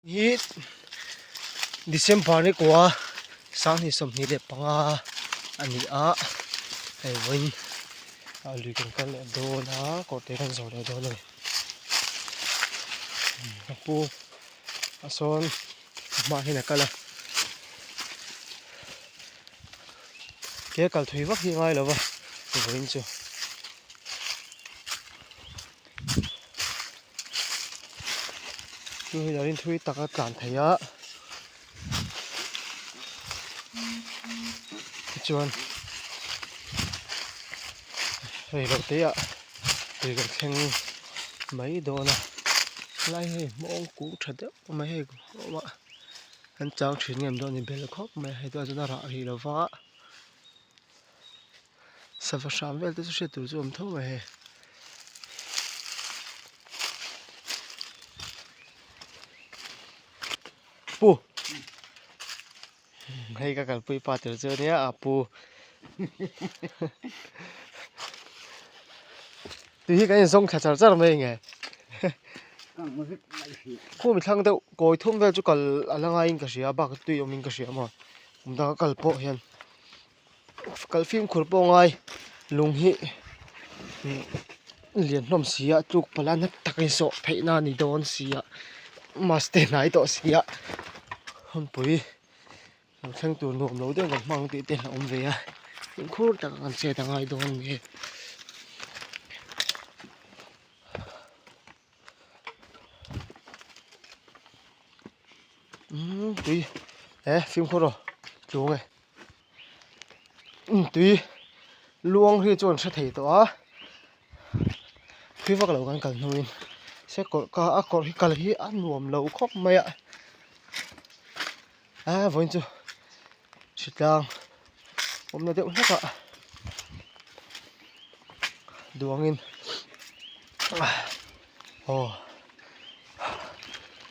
Hi December ni kwa sang ni som ni le panga ani a ai win a lu kan le do na ko te kan zo le do le pu ason ma hi na kala ke kal thui wa hi ngai lo wa win chu tu hi darin thui taka tlan theia chuan hei lo te a ri kan theng mai do na lai hei mong ku thade mai hei ma an chang thin ngem do ni bel khop mai hei to jana ra ri lo wa sa fa sham vel te se tu zum tho mai hei pu hei ka kal pui pa ter che nia a pu tu hi kan song char char mai nge khu mi thlang deuh koi thum vel chu kal alanga in ka ria ba ka tui omin ka ria ma umda kal po hian kal film khur po ngai lung hi lian hnom sia tuk palan takai so pheina ni don sia maste nai to sia hon pui thang tu nom lo de kan mang ti te om ve a khur ta kan che ta ngai don nge tui phim khoro chung nge tui luang hi chon sa thei to a khiwa lo kan kal nuin se ko ka a ko hi kal hi an nuam lo khop mai a voin chu sitang omna de unaka duangin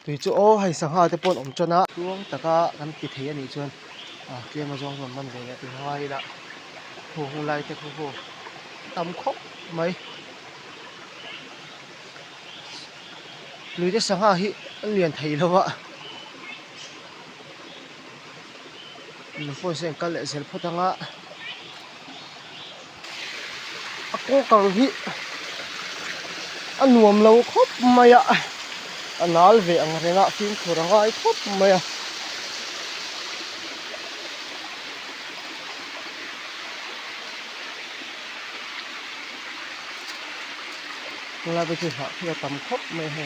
tui chu o hai sangha te pon om chana tuang taka kan ti thei ani chuan ke ma jong man ve ti hai la hu lai te khu tam khop mai lui te sangha hi an lian thei lowa no po sen kal le sel photanga ako kang hi anuam lo khop maya anal ve ang renga film khuranga ai khop maya la be chi ha thia tam khop mai he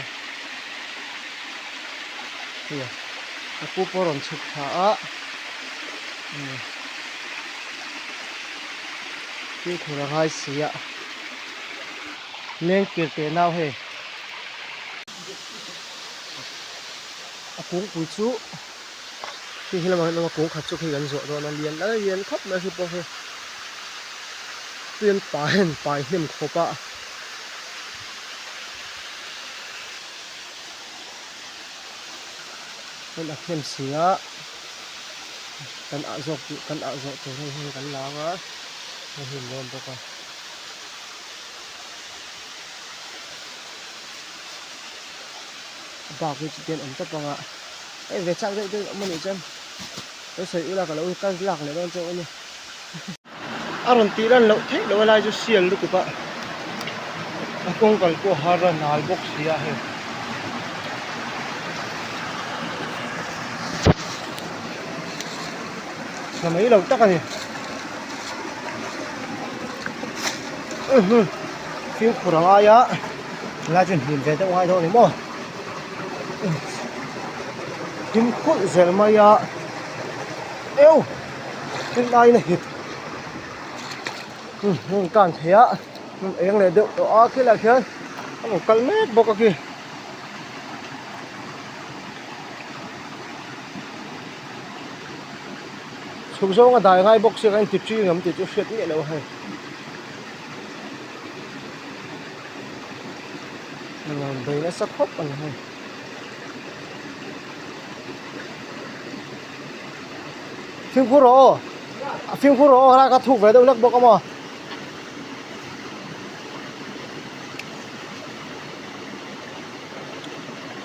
thia apu poron chuk tha a ki khuranga sia leng ke te naw he apung pui chu ki hilama no ko khat chu khi gan zo do na lian khop na hi po he pian pai hnim khopa kan a khem sia kan a zo to he kan lawa hi lom to ka ba cái chuyện ẩm tập bằng ạ, cái về trang đây tôi muốn nói chân, tôi thấy là cái lối căn lạc này đang chỗ này, aron tí lần lậu thế lậu lại cho xiên được các bạn, con còn có hai lần nào bốc xia hết, là mấy lậu tắc này, phim của thằng ai á, là chuyện nhìn về trong ai thôi đúng không? Kim khut zel maya eo cái này này can thea eng le do to a khila khian ang kalmet bok ki chukzo nga dai ngai bok se kan ti chi ngam ti chu shet ni lo hai ngam bei na sa khop an hai phim khuro ra ka thuk ve do lek bok ama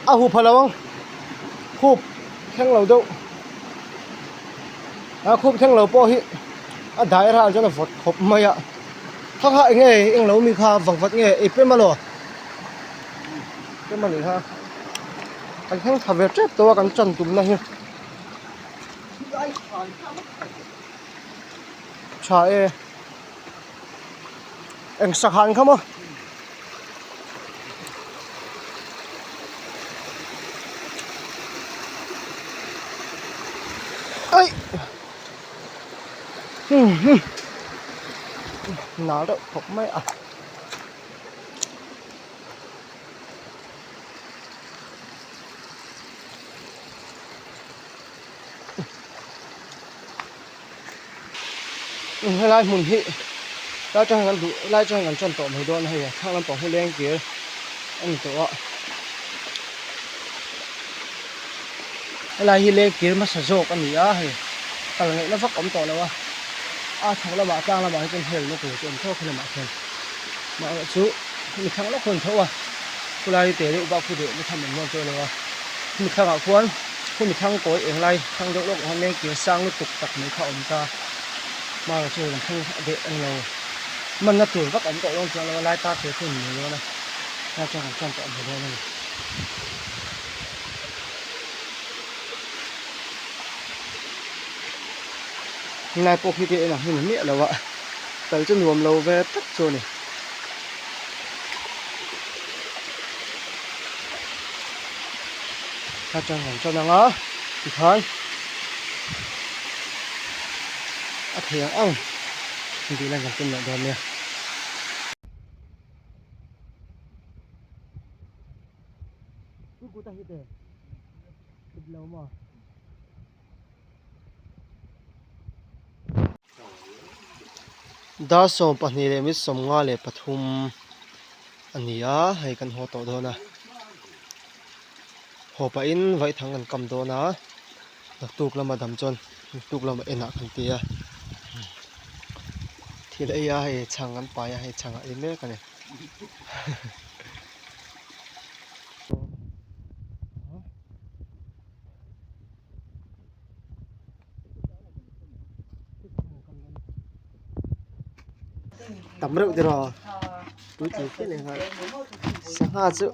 a hu phalawang คูบแข้งเราดูคูบแข้งเราป้อฮิได้ราจะน่ะฟดขบไม่อะถ้าเองเองเรามีค่าวัดไงเป็นมาหรอเป็นมาเลยฮะไอ้แข้งทำเวทเจ็บตัวกันจันตุ่มนะเฮียใช่เองสักหันเข้ามาเอ้ยหนาวแล้วผมไม่อ่ะให้ไล่หมุนที่ไล่จังกันดูไล่จังกันจนต่อไม่โดนให้ข้างลำปองให้แรงเกี่ยวอันนี้ตัวไล่ที่แรงเกี่ยวมาสะโจกอันนี้เฮ้ยแต่ไงแล้วฟักอมต่อแล้ววะทั้งละบาทจ้างละบาทให้เป็นเฮลล์กูจนเท่าขึ้นมาเพิ่มมาซื้อมีครั้งละคนเท่าว่าผู้ไล่เตะได้อุบะผู้เดือดไม่ทำเหมือนเมื่อเจอเลยวะมีครั้งควรผู้มีครั้งโกยเองไล่ครั้งยกโลกของแรงเกี่ยวสร้างลูกตุกตักในข้าวอมตามาเจอทั้งเด็กเรามันน่าตื่นฟักอมต่อลงจังเราไล่ตาเสียขึ้นเหนือนะน่าจะหันจังต่อไปได้เลยนายปกติเองนะเห็นเมียแล้ววะแต่จะรวมเราแวะตัดโซนี่ถ้าจังหันจังนังอ่ะอีกครั้งเถียงดีแล้วกันเป็นอย่างเดิมเนี่ยกูตาฮิตเดติดแล้วมั้งดาสมปนีเลมิสมงาเลปฐุมอันนี้ให้กันหัวโตโดนะหัวไปอินไว้ทางกันกำโดนะตุกละมาดำจนตุกละมาเอ็นกันเตียที่ละยาให้ช่างกันไปให้ช่างอินเล่กันเนี่ยตำรึกเดี๋ยวรอดูจีกันเลยครับสังหารจุ